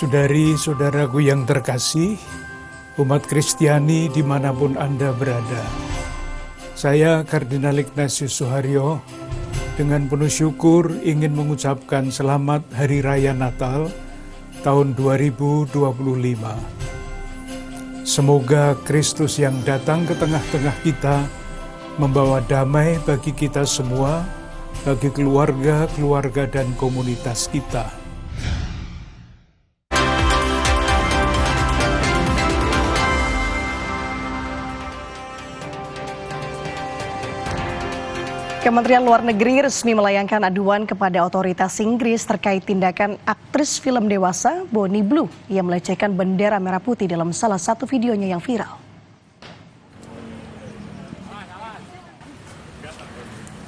Saudari-saudaraku yang terkasih, umat Kristiani dimanapun Anda berada. Saya Kardinal Ignatius Suharyo dengan penuh syukur ingin mengucapkan selamat Hari Raya Natal tahun 2025. Semoga Kristus yang datang ke tengah-tengah kita membawa damai bagi kita semua, bagi keluarga dan komunitas kita. Kementerian Luar Negeri resmi melayangkan aduan kepada otoritas Inggris terkait tindakan aktris film dewasa Bonnie Blue yang melecehkan bendera merah putih dalam salah satu videonya yang viral.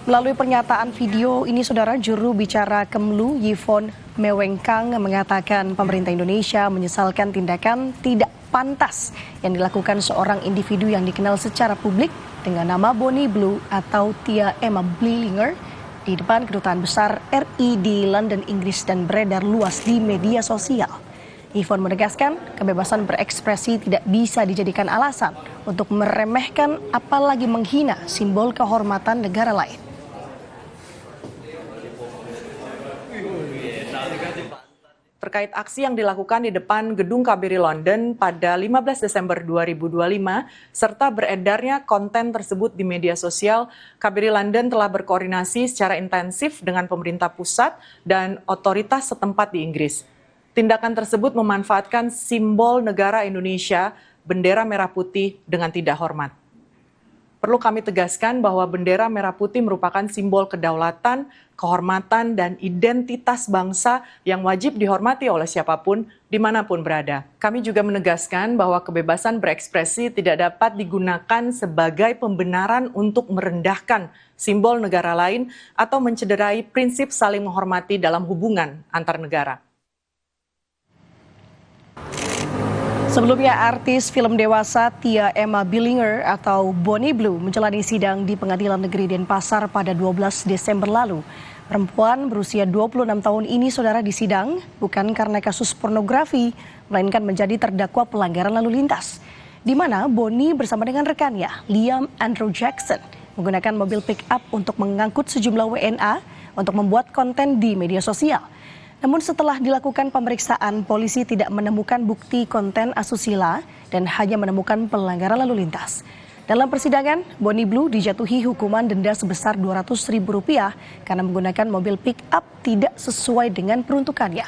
Melalui pernyataan video ini, Saudara, juru bicara Kemlu Yvonne Mewengkang mengatakan pemerintah Indonesia menyesalkan tindakan tidak pantas yang dilakukan seorang individu yang dikenal secara publik dengan nama Bonnie Blue atau Tia Emma Blinger di depan kedutaan besar RI di London, Inggris dan beredar luas di media sosial. Yvonne menegaskan kebebasan berekspresi tidak bisa dijadikan alasan untuk meremehkan apalagi menghina simbol kehormatan negara lain. Terkait aksi yang dilakukan di depan gedung KBRI London pada 15 Desember 2025, serta beredarnya konten tersebut di media sosial, KBRI London telah berkoordinasi secara intensif dengan pemerintah pusat dan otoritas setempat di Inggris. Tindakan tersebut memanfaatkan simbol negara Indonesia, bendera merah putih, dengan tidak hormat. Perlu kami tegaskan bahwa bendera merah putih merupakan simbol kedaulatan, kehormatan, dan identitas bangsa yang wajib dihormati oleh siapapun, dimanapun berada. Kami juga menegaskan bahwa kebebasan berekspresi tidak dapat digunakan sebagai pembenaran untuk merendahkan simbol negara lain atau mencederai prinsip saling menghormati dalam hubungan antar negara. Sebelumnya, artis film dewasa Tia Emma Blinger atau Bonnie Blue menjalani sidang di Pengadilan Negeri Denpasar pada 12 Desember lalu. Perempuan berusia 26 tahun ini, Saudara, disidang bukan karena kasus pornografi, melainkan menjadi terdakwa pelanggaran lalu lintas, di mana Bonnie bersama dengan rekannya, Liam Andrew Jackson, menggunakan mobil pick-up untuk mengangkut sejumlah WNA untuk membuat konten di media sosial. Namun setelah dilakukan pemeriksaan, polisi tidak menemukan bukti konten asusila dan hanya menemukan pelanggaran lalu lintas. Dalam persidangan, Bonnie Blue dijatuhi hukuman denda sebesar Rp200.000 karena menggunakan mobil pick-up tidak sesuai dengan peruntukannya.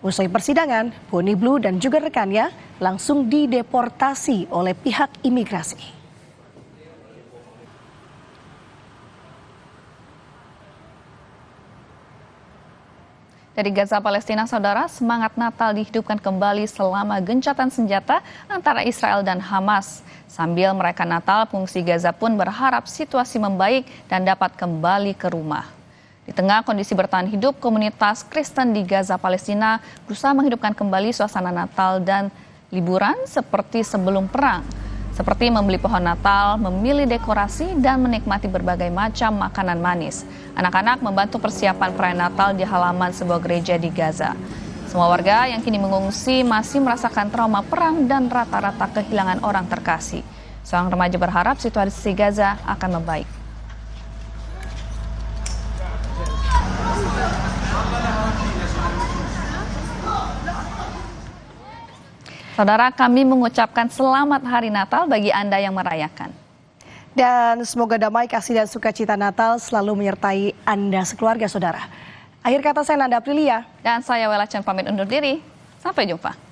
Usai persidangan, Bonnie Blue dan juga rekannya langsung dideportasi oleh pihak imigrasi. Dari Gaza, Palestina, Saudara, semangat Natal dihidupkan kembali selama gencatan senjata antara Israel dan Hamas. Sambil merayakan Natal, pengungsi Gaza pun berharap situasi membaik dan dapat kembali ke rumah. Di tengah kondisi bertahan hidup, komunitas Kristen di Gaza, Palestina berusaha menghidupkan kembali suasana Natal dan liburan seperti sebelum perang. Seperti membeli pohon Natal, memilih dekorasi, dan menikmati berbagai macam makanan manis. Anak-anak membantu persiapan perayaan Natal di halaman sebuah gereja di Gaza. Semua warga yang kini mengungsi masih merasakan trauma perang dan rata-rata kehilangan orang terkasih. Seorang remaja berharap situasi Gaza akan membaik. Saudara, kami mengucapkan selamat Hari Natal bagi Anda yang merayakan. Dan semoga damai, kasih, dan sukacita Natal selalu menyertai Anda sekeluarga, Saudara. Akhir kata, saya Nanda Aprilia. Dan saya Wela Chen pamit undur diri. Sampai jumpa.